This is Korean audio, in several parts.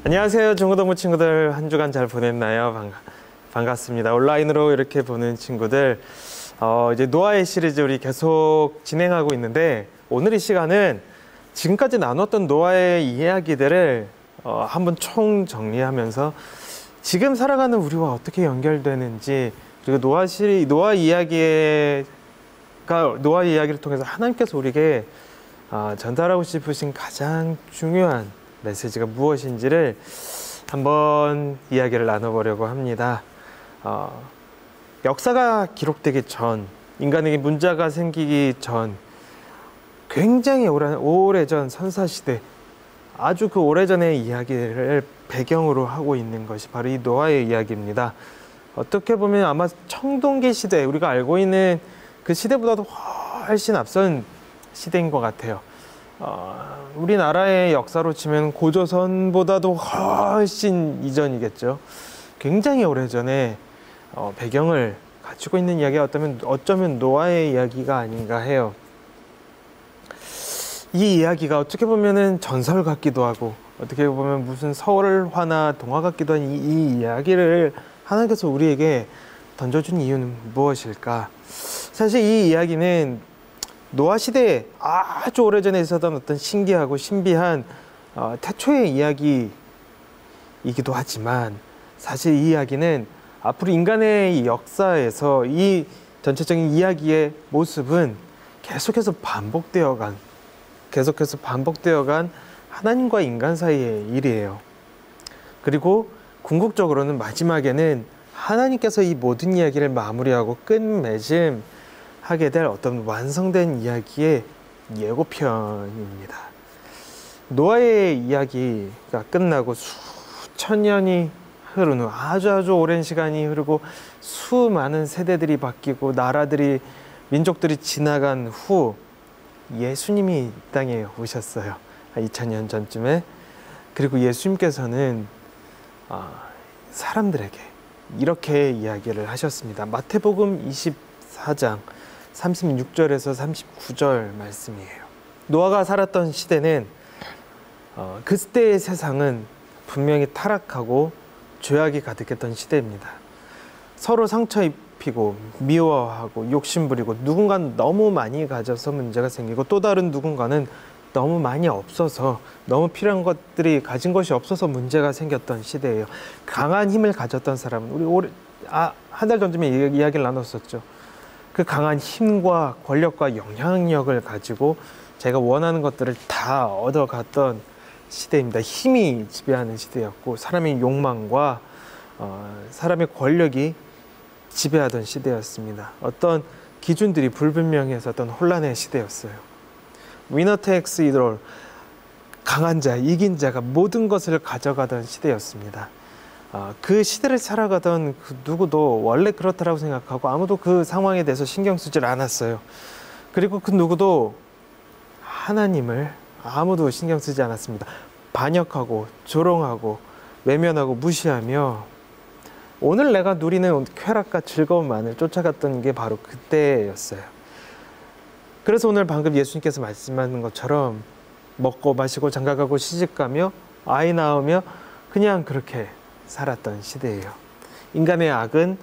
안녕하세요, 중고등부 친구들. 한 주간 잘 보냈나요? 반갑습니다. 온라인으로 이렇게 보는 친구들, 이제 노아의 시리즈 우리 계속 진행하고 있는데, 오늘 이 시간은 지금까지 나눴던 노아의 이야기들을 한번 총 정리하면서 지금 살아가는 우리와 어떻게 연결되는지, 그리고 노아 이야기를 통해서 하나님께서 우리에게 전달하고 싶으신 가장 중요한 메시지가 무엇인지를 한번 이야기를 나눠보려고 합니다. 역사가 기록되기 전, 인간에게 문자가 생기기 전, 굉장히 오래전 선사시대, 아주 그 오래전의 이야기를 배경으로 하고 있는 것이 바로 이 노아의 이야기입니다. 어떻게 보면 아마 청동기 시대, 우리가 알고 있는 그 시대보다도 훨씬 앞선 시대인 것 같아요. 우리나라의 역사로 치면 고조선보다도 훨씬 이전이겠죠. 굉장히 오래전에 배경을 갖추고 있는 이야기가 어쩌면 노아의 이야기가 아닌가 해요. 이 이야기가 어떻게 보면은 전설 같기도 하고, 어떻게 보면 무슨 설화나 동화 같기도 한 이 이야기를 하나님께서 우리에게 던져준 이유는 무엇일까? 사실 이 이야기는 노아 시대에 아주 오래전에 있었던 어떤 신기하고 신비한 태초의 이야기이기도 하지만, 사실 이 이야기는 앞으로 인간의 역사에서 이 전체적인 이야기의 모습은 계속해서 반복되어간 하나님과 인간 사이의 일이에요. 그리고 궁극적으로는 마지막에는 하나님께서 이 모든 이야기를 마무리하고 끝맺음 하게 될 어떤 완성된 이야기의 예고편입니다. 노아의 이야기가 끝나고 수천 년이 흐른 후, 아주 오랜 시간이 흐르고 수많은 세대들이 바뀌고 나라들이, 민족들이 지나간 후 예수님이 이 땅에 오셨어요. 2000년 전쯤에. 그리고 예수님께서는 사람들에게 이렇게 이야기를 하셨습니다. 마태복음 24장 36절에서 39절 말씀이에요. 노아가 살았던 시대는 그때의 세상은 분명히 타락하고 죄악이 가득했던 시대입니다. 서로 상처 입히고 미워하고 욕심부리고, 누군가는 너무 많이 가져서 문제가 생기고, 또 다른 누군가는 너무 많이 없어서, 너무 필요한 것들이 가진 것이 없어서 문제가 생겼던 시대예요. 강한 힘을 가졌던 사람은, 우리 한 달 전쯤에 이야기를 나눴었죠. 그 강한 힘과 권력과 영향력을 가지고 제가 원하는 것들을 다 얻어갔던 시대입니다. 힘이 지배하는 시대였고, 사람의 욕망과 사람의 권력이 지배하던 시대였습니다. 어떤 기준들이 불분명했었던 혼란의 시대였어요. 위너 테이크스 이트 올, 강한 자, 이긴 자가 모든 것을 가져가던 시대였습니다. 그 시대를 살아가던 그 누구도 원래 그렇다라고 생각하고 아무도 그 상황에 대해서 신경 쓰질 않았어요. 그리고 그 누구도 하나님을 아무도 신경 쓰지 않았습니다. 반역하고 조롱하고 외면하고 무시하며 오늘 내가 누리는 쾌락과 즐거움만을 쫓아갔던 게 바로 그때였어요. 그래서 오늘 방금 예수님께서 말씀하는 것처럼 먹고 마시고 장가가고 시집가며 아이 낳으며 그냥 그렇게 살았던 시대예요. 인간의 악은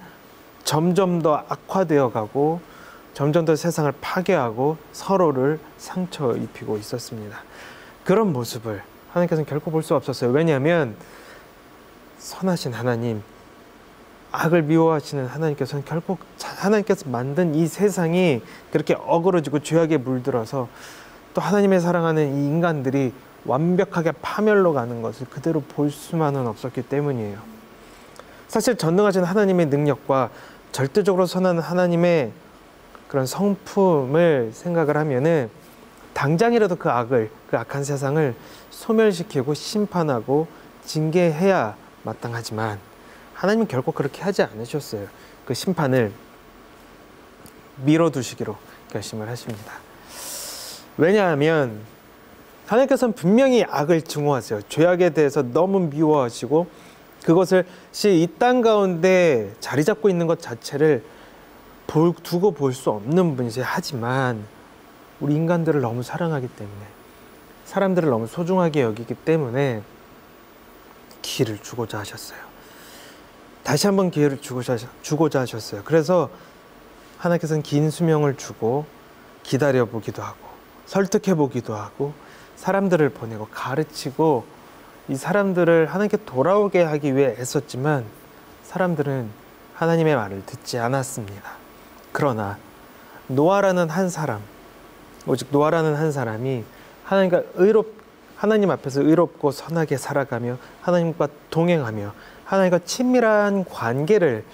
점점 더 악화되어 가고 점점 더 세상을 파괴하고 서로를 상처 입히고 있었습니다. 그런 모습을 하나님께서는 결코 볼 수 없었어요. 왜냐하면 선하신 하나님, 악을 미워하시는 하나님께서는 결국 하나님께서 만든 이 세상이 그렇게 어그러지고 죄악에 물들어서 또 하나님의 사랑하는 이 인간들이 완벽하게 파멸로 가는 것을 그대로 볼 수만은 없었기 때문이에요. 사실 전능하신 하나님의 능력과 절대적으로 선한 하나님의 그런 성품을 생각을 하면은 당장이라도 그 악한 세상을 소멸시키고 심판하고 징계해야 마땅하지만 하나님은 결코 그렇게 하지 않으셨어요. 그 심판을 미뤄두시기로 결심을 하십니다. 왜냐하면 하나님께서는 분명히 악을 증오하세요. 죄악에 대해서 너무 미워하시고 그것을 이 땅 가운데 자리 잡고 있는 것 자체를 두고 볼 수 없는 분이세요. 하지만 우리 인간들을 너무 사랑하기 때문에, 사람들을 너무 소중하게 여기기 때문에 기회를 주고자 하셨어요. 다시 한번 기회를 주고자 하셨어요. 그래서 하나님께서는 긴 수명을 주고 기다려보기도 하고 설득해보기도 하고 사람들을 보내고 가르치고 이 사람들을 하나님께 돌아오게 하기 위해 애썼지만 사람들은 하나님의 말을 듣지 않았습니다. 그러나 노아라는 한 사람, 오직 노아라는 한 사람이 하나님 앞에서 의롭고 선하게 살아가며 하나님과 동행하며 하나님과 친밀한 관계를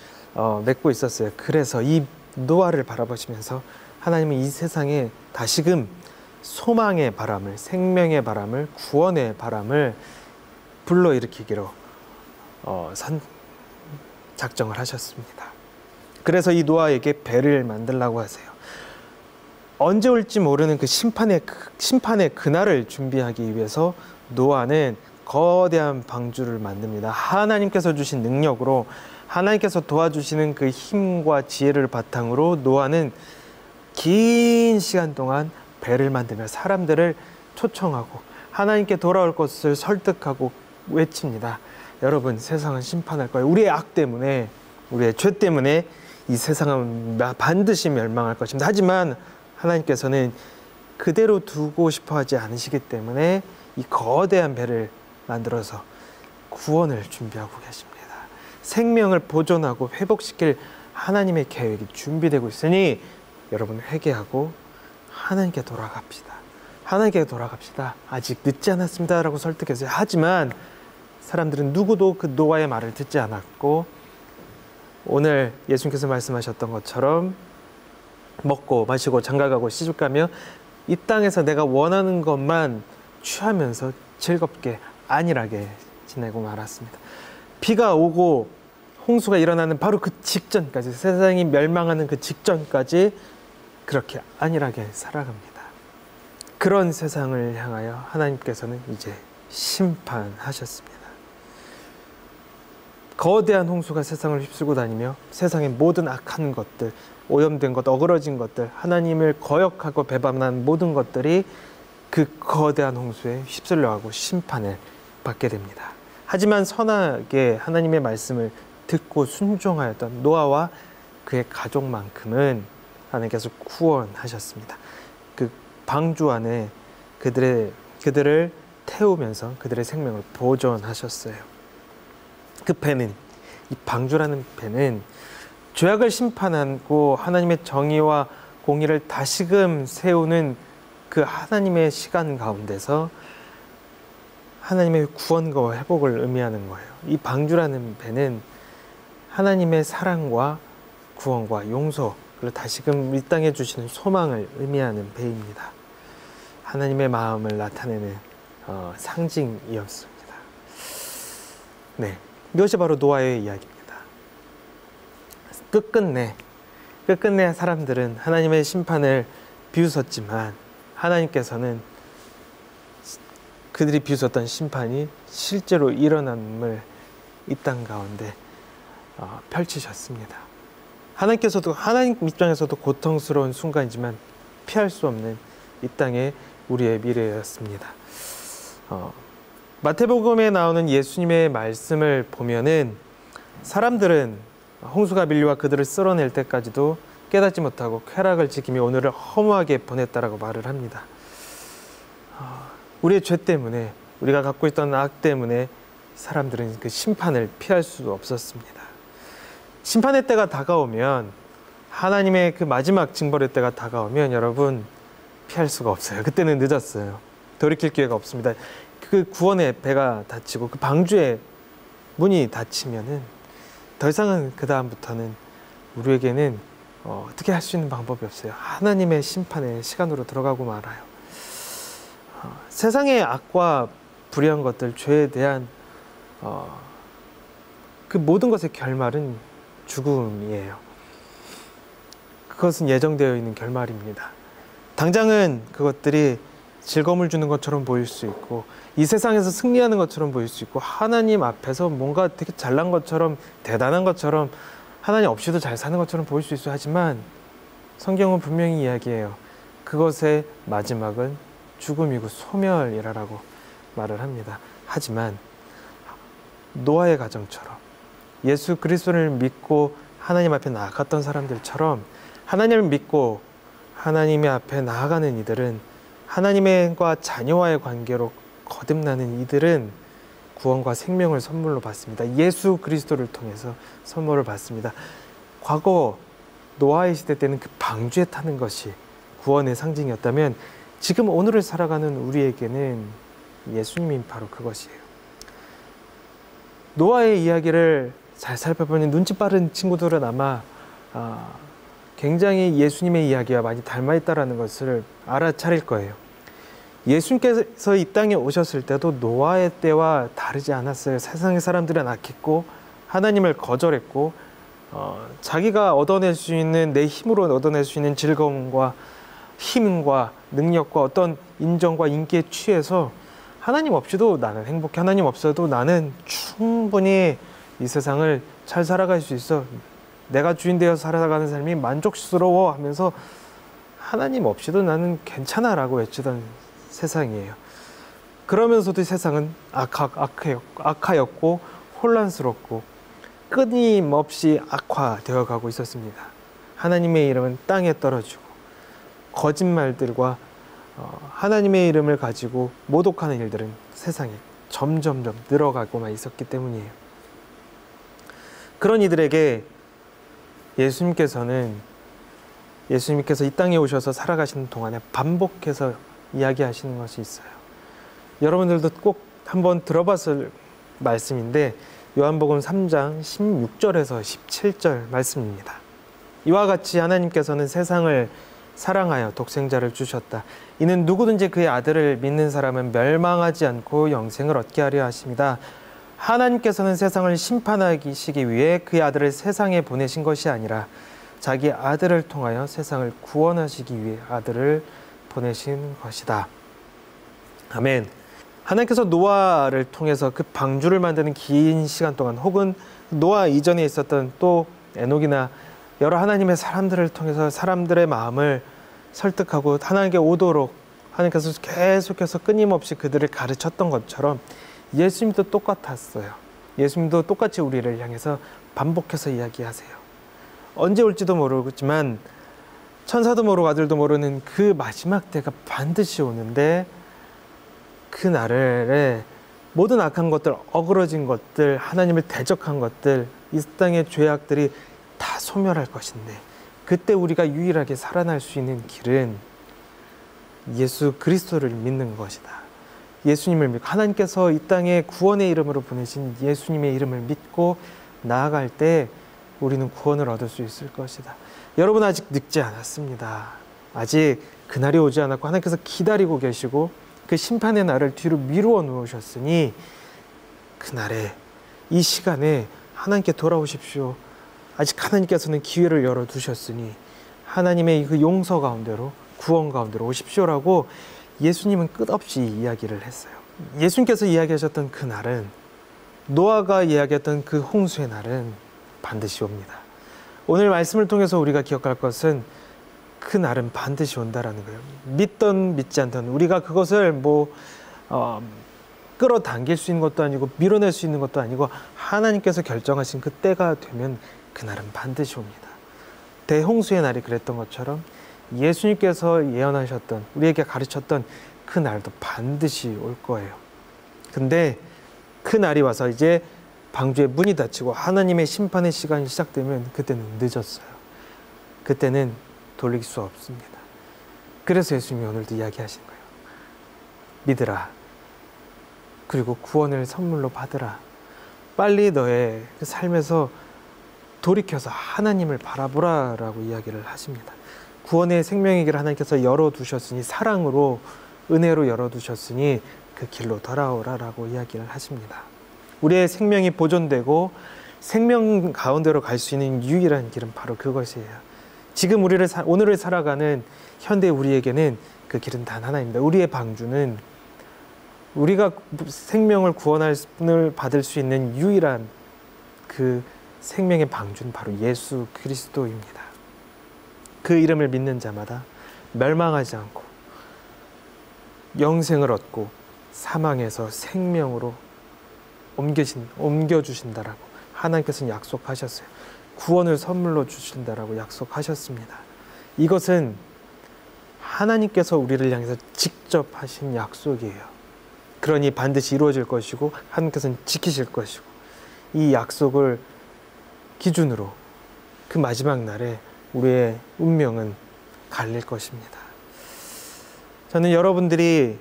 맺고 있었어요. 그래서 이 노아를 바라보시면서 하나님은 이 세상에 다시금 소망의 바람을, 생명의 바람을, 구원의 바람을 불러일으키기로 작정을 하셨습니다. 그래서 이 노아에게 배를 만들라고 하세요. 언제 올지 모르는 그 심판의 그날을 준비하기 위해서 노아는 거대한 방주를 만듭니다. 하나님께서 주신 능력으로, 하나님께서 도와주시는 그 힘과 지혜를 바탕으로 노아는 긴 시간 동안 배를 만들며 사람들을 초청하고 하나님께 돌아올 것을 설득하고 외칩니다. 여러분, 세상은 심판할 거예요. 우리의 악 때문에, 우리의 죄 때문에 이 세상은 반드시 멸망할 것입니다. 하지만 하나님께서는 그대로 두고 싶어 하지 않으시기 때문에 이 거대한 배를 만들어서 구원을 준비하고 계십니다. 생명을 보존하고 회복시킬 하나님의 계획이 준비되고 있으니 여러분, 회개하고 하나님께 돌아갑시다. 하나님께 돌아갑시다. 아직 늦지 않았습니다 라고 설득했어요. 하지만 사람들은 누구도 그 노아의 말을 듣지 않았고, 오늘 예수님께서 말씀하셨던 것처럼 먹고 마시고 장가가고 시집가며 이 땅에서 내가 원하는 것만 취하면서 즐겁게 안일하게 지내고 말았습니다. 비가 오고 홍수가 일어나는 바로 그 직전까지, 세상이 멸망하는 그 직전까지 그렇게 안일하게 살아갑니다. 그런 세상을 향하여 하나님께서는 이제 심판하셨습니다. 거대한 홍수가 세상을 휩쓸고 다니며 세상의 모든 악한 것들, 오염된 것, 어그러진 것들, 하나님을 거역하고 배반한 모든 것들이 그 거대한 홍수에 휩쓸려가고 심판을 받게 됩니다. 하지만 선하게 하나님의 말씀을 듣고 순종하였던 노아와 그의 가족만큼은 하나님께서 구원하셨습니다. 그 방주 안에 그들을 태우면서 그들의 생명을 보존하셨어요. 그 배는, 이 방주라는 배는 죄악을 심판하고 하나님의 정의와 공의를 다시금 세우는 그 하나님의 시간 가운데서 하나님의 구원과 회복을 의미하는 거예요. 이 방주라는 배는 하나님의 사랑과 구원과 용서를 다시금 이 땅에 주시는 소망을 의미하는 배입니다. 하나님의 마음을 나타내는 상징이었습니다. 네, 이것이 바로 노아의 이야기입니다. 끝끝내 사람들은 하나님의 심판을 비웃었지만 하나님께서는 그들이 비웃었던 심판이 실제로 일어남을 이 땅 가운데 펼치셨습니다. 하나님께서도, 하나님 입장에서도 고통스러운 순간이지만 피할 수 없는 이 땅의 우리의 미래였습니다. 마태복음에 나오는 예수님의 말씀을 보면은 사람들은 홍수가 밀려와 그들을 쓸어낼 때까지도 깨닫지 못하고 쾌락을 지키며 오늘을 허무하게 보냈다라고 말을 합니다. 우리의 죄 때문에, 우리가 갖고 있던 악 때문에 사람들은 그 심판을 피할 수 없었습니다. 심판의 때가 다가오면, 하나님의 그 마지막 징벌의 때가 다가오면 여러분, 피할 수가 없어요. 그때는 늦었어요. 돌이킬 기회가 없습니다. 그 구원의 배가 닫히고 그 방주의 문이 닫히면은 더 이상은 그 다음부터는 우리에게는 어떻게 할 수 있는 방법이 없어요. 하나님의 심판의 시간으로 들어가고 말아요. 세상의 악과 불의한 것들, 죄에 대한 그 모든 것의 결말은 죽음이에요. 그것은 예정되어 있는 결말입니다. 당장은 그것들이 즐거움을 주는 것처럼 보일 수 있고 이 세상에서 승리하는 것처럼 보일 수 있고 하나님 앞에서 뭔가 되게 잘난 것처럼, 대단한 것처럼, 하나님 없이도 잘 사는 것처럼 보일 수 있어요. 하지만 성경은 분명히 이야기해요. 그것의 마지막은 죽음이고 소멸이라고 말을 합니다. 하지만 노아의 가정처럼 예수 그리스도를 믿고 하나님 앞에 나아갔던 사람들처럼 하나님을 믿고 하나님의 앞에 나아가는 이들은 하나님과 자녀와의 관계로 거듭나는 이들은 구원과 생명을 선물로 받습니다. 예수 그리스도를 통해서 선물을 받습니다. 과거 노아의 시대 때는 그 방주에 타는 것이 구원의 상징이었다면 지금 오늘을 살아가는 우리에게는 예수님이 바로 그것이에요. 노아의 이야기를 잘 살펴보니 눈치 빠른 친구들은 아마 굉장히 예수님의 이야기와 많이 닮아있다는 것을 알아차릴 거예요. 예수님께서 이 땅에 오셨을 때도 노아의 때와 다르지 않았어요. 세상의 사람들은 악했고 하나님을 거절했고 자기가 얻어낼 수 있는, 내 힘으로 얻어낼 수 있는 즐거움과 힘과 능력과 어떤 인정과 인기에 취해서 하나님 없이도 나는 행복해, 하나님 없어도 나는 충분히 이 세상을 잘 살아갈 수 있어, 내가 주인 되어 살아가는 삶이 만족스러워 하면서 하나님 없이도 나는 괜찮아 라고 외치던 세상이에요. 그러면서도 세상은 악하였고 혼란스럽고 끊임없이 악화되어 가고 있었습니다. 하나님의 이름은 땅에 떨어지고 거짓말들과 하나님의 이름을 가지고 모독하는 일들은 세상에 점점점 늘어가고만 있었기 때문이에요. 그런 이들에게 예수님께서 이 땅에 오셔서 살아가시는 동안에 반복해서 이야기하시는 것이 있어요. 여러분들도 꼭 한번 들어봤을 말씀인데 요한복음 3장 16절에서 17절 말씀입니다. 이와 같이 하나님께서는 세상을 사랑하여 독생자를 주셨다. 이는 누구든지 그의 아들을 믿는 사람은 멸망하지 않고 영생을 얻게 하려 하십니다. 하나님께서는 세상을 심판하시기 위해 그의 아들을 세상에 보내신 것이 아니라 자기 아들을 통하여 세상을 구원하시기 위해 아들을 보내신 것이다. 아멘. 하나님께서 노아를 통해서 그 방주를 만드는 긴 시간 동안, 혹은 노아 이전에 있었던 또 에녹이나 여러 하나님의 사람들을 통해서 사람들의 마음을 설득하고 하나님께 오도록 하나님께서 계속해서 끊임없이 그들을 가르쳤던 것처럼 예수님도 똑같았어요. 예수님도 똑같이 우리를 향해서 반복해서 이야기하세요. 언제 올지도 모르겠지만 천사도 모르고 아들도 모르는 그 마지막 때가 반드시 오는데 그 날에 모든 악한 것들, 어그러진 것들, 하나님을 대적한 것들, 이 땅의 죄악들이 다 소멸할 것인데 그때 우리가 유일하게 살아날 수 있는 길은 예수 그리스도를 믿는 것이다. 예수님을 믿고 하나님께서 이 땅에 구원의 이름으로 보내신 예수님의 이름을 믿고 나아갈 때 우리는 구원을 얻을 수 있을 것이다. 여러분 아직 늙지 않았습니다. 아직 그날이 오지 않았고 하나님께서 기다리고 계시고 그 심판의 날을 뒤로 미루어 놓으셨으니 그날에 이 시간에 하나님께 돌아오십시오. 아직 하나님께서는 기회를 열어두셨으니 하나님의 그 용서 가운데로, 구원 가운데로 오십시오라고 예수님은 끝없이 이야기를 했어요. 예수님께서 이야기하셨던 그 날은, 노아가 이야기했던 그 홍수의 날은 반드시 옵니다. 오늘 말씀을 통해서 우리가 기억할 것은 그 날은 반드시 온다라는 거예요. 믿던 믿지 않던 우리가 그것을 끌어당길 수 있는 것도 아니고 밀어낼 수 있는 것도 아니고 하나님께서 결정하신 그 때가 되면 그 날은 반드시 옵니다. 대홍수의 날이 그랬던 것처럼 예수님께서 예언하셨던, 우리에게 가르쳤던 그 날도 반드시 올 거예요. 근데 그 날이 와서 이제 방주의 문이 닫히고 하나님의 심판의 시간이 시작되면 그때는 늦었어요. 그때는 돌릴 수 없습니다. 그래서 예수님이 오늘도 이야기하신 거예요. 믿으라. 그리고 구원을 선물로 받으라. 빨리 너의 삶에서 돌이켜서 하나님을 바라보라 라고 이야기를 하십니다. 구원의 생명의 길을 하나님께서 열어두셨으니, 사랑으로, 은혜로 열어두셨으니 그 길로 돌아오라 라고 이야기를 하십니다. 우리의 생명이 보존되고 생명 가운데로 갈 수 있는 유일한 길은 바로 그것이에요. 지금 오늘을 살아가는 현대 우리에게는 그 길은 단 하나입니다. 우리의 방주는, 우리가 생명을 구원을 받을 수 있는 유일한 그 생명의 방주는 바로 예수 그리스도입니다. 그 이름을 믿는 자마다 멸망하지 않고 영생을 얻고 사망에서 생명으로 옮겨주신다라고 하나님께서는 약속하셨어요. 구원을 선물로 주신다라고 약속하셨습니다. 이것은 하나님께서 우리를 향해서 직접 하신 약속이에요. 그러니 반드시 이루어질 것이고 하나님께서는 지키실 것이고, 이 약속을 기준으로 그 마지막 날에 우리의 운명은 갈릴 것입니다. 저는 여러분들이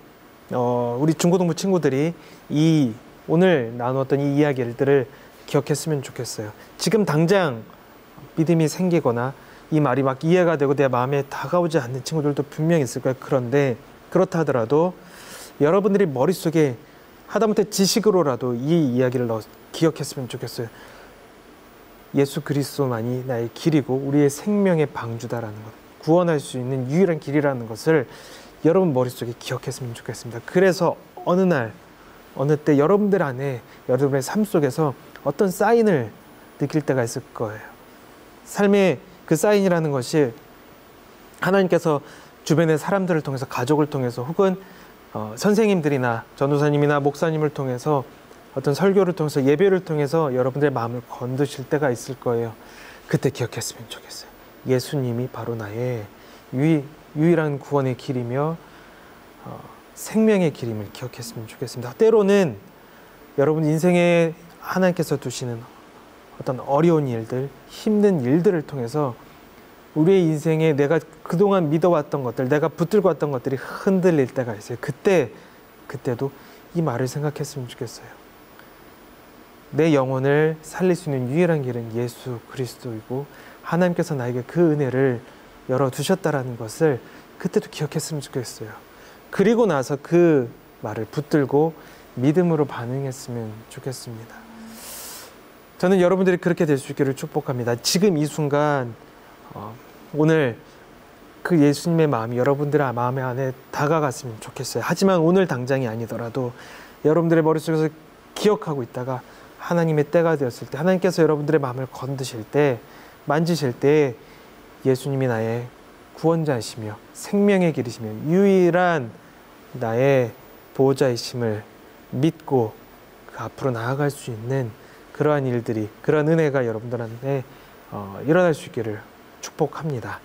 우리 중고등부 친구들이 이 오늘 나누었던 이 이야기들을 기억했으면 좋겠어요. 지금 당장 믿음이 생기거나 이 말이 막 이해가 되고 내 마음에 다가오지 않는 친구들도 분명히 있을 거예요. 그런데 그렇다 하더라도 여러분들이 머릿속에 하다못해 지식으로라도 이 이야기를 기억했으면 좋겠어요. 예수 그리스도만이 나의 길이고 우리의 생명의 방주다라는 것, 구원할 수 있는 유일한 길이라는 것을 여러분 머릿속에 기억했으면 좋겠습니다. 그래서 어느 날 어느 때 여러분들 안에, 여러분의 삶 속에서 어떤 사인을 느낄 때가 있을 거예요. 삶의 그 사인이라는 것이 하나님께서 주변의 사람들을 통해서, 가족을 통해서, 혹은 선생님들이나 전도사님이나 목사님을 통해서, 어떤 설교를 통해서, 예배를 통해서 여러분들의 마음을 건드실 때가 있을 거예요. 그때 기억했으면 좋겠어요. 예수님이 바로 나의 유일한 구원의 길이며 생명의 길임을 기억했으면 좋겠습니다. 때로는 여러분 인생에 하나님께서 두시는 어떤 어려운 일들, 힘든 일들을 통해서 우리의 인생에 내가 그동안 믿어왔던 것들, 내가 붙들고 왔던 것들이 흔들릴 때가 있어요. 그때도 이 말을 생각했으면 좋겠어요. 내 영혼을 살릴 수 있는 유일한 길은 예수 그리스도이고 하나님께서 나에게 그 은혜를 열어두셨다라는 것을 그때도 기억했으면 좋겠어요. 그리고 나서 그 말을 붙들고 믿음으로 반응했으면 좋겠습니다. 저는 여러분들이 그렇게 될 수 있기를 축복합니다. 지금 이 순간 오늘 그 예수님의 마음이 여러분들의 마음 안에 다가갔으면 좋겠어요. 하지만 오늘 당장이 아니더라도 여러분들의 머릿속에서 기억하고 있다가 하나님의 때가 되었을 때, 하나님께서 여러분들의 마음을 건드실 때, 만지실 때 예수님이 나의 구원자이시며 생명의 길이시며 유일한 나의 보호자이심을 믿고 그 앞으로 나아갈 수 있는 그러한 일들이, 그러한 은혜가 여러분들한테 일어날 수 있기를 축복합니다.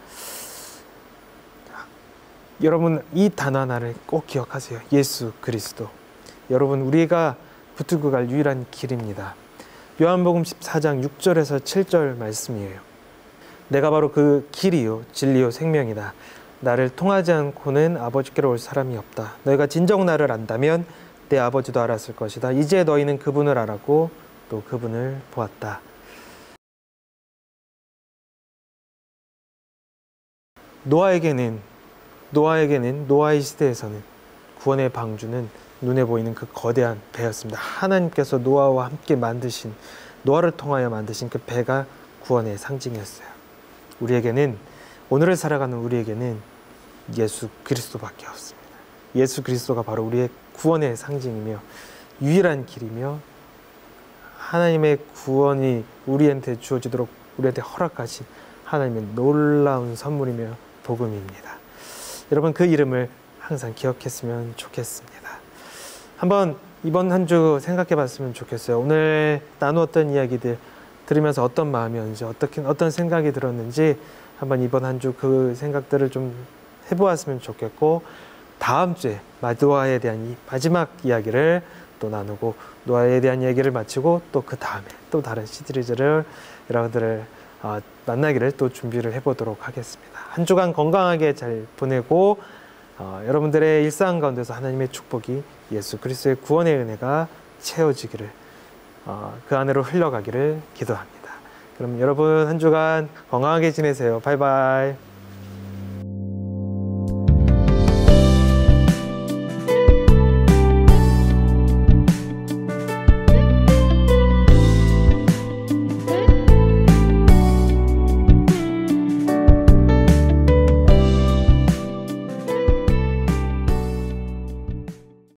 여러분 이 단어 하나를 꼭 기억하세요. 예수 그리스도. 여러분 우리가 붙들고 갈 유일한 길입니다. 요한복음 14장 6절에서 7절 말씀이에요. 내가 바로 그 길이요 진리요 생명이다. 나를 통하지 않고는 아버지께로 올 사람이 없다. 너희가 진정 나를 안다면 내 아버지도 알았을 것이다. 이제 너희는 그분을 알았고 또 그분을 보았다. 노아에게는 노아의 시대에서는 구원의 방주는 눈에 보이는 그 거대한 배였습니다. 하나님께서 노아와 함께 만드신, 노아를 통하여 만드신 그 배가 구원의 상징이었어요. 우리에게는, 오늘을 살아가는 우리에게는 예수 그리스도밖에 없습니다. 예수 그리스도가 바로 우리의 구원의 상징이며 유일한 길이며 하나님의 구원이 우리한테 주어지도록 우리한테 허락하신 하나님의 놀라운 선물이며 복음입니다. 여러분 그 이름을 항상 기억했으면 좋겠습니다. 한번 이번 한 주 생각해 봤으면 좋겠어요. 오늘 나누었던 이야기들 들으면서 어떤 마음이었는지, 어떤 생각이 들었는지 한번 이번 한 주 그 생각들을 좀 해보았으면 좋겠고, 다음 주에 노아에 대한 이 마지막 이야기를 또 나누고, 노아에 대한 이야기를 마치고 또 그 다음에 또 다른 시리즈를 여러분들을 만나기를 또 준비를 해보도록 하겠습니다. 한 주간 건강하게 잘 보내고 여러분들의 일상 가운데서 하나님의 축복이, 예수 그리스도의 구원의 은혜가 채워지기를, 그 안으로 흘러가기를 기도합니다. 그럼 여러분 한 주간 건강하게 지내세요. 바이바이.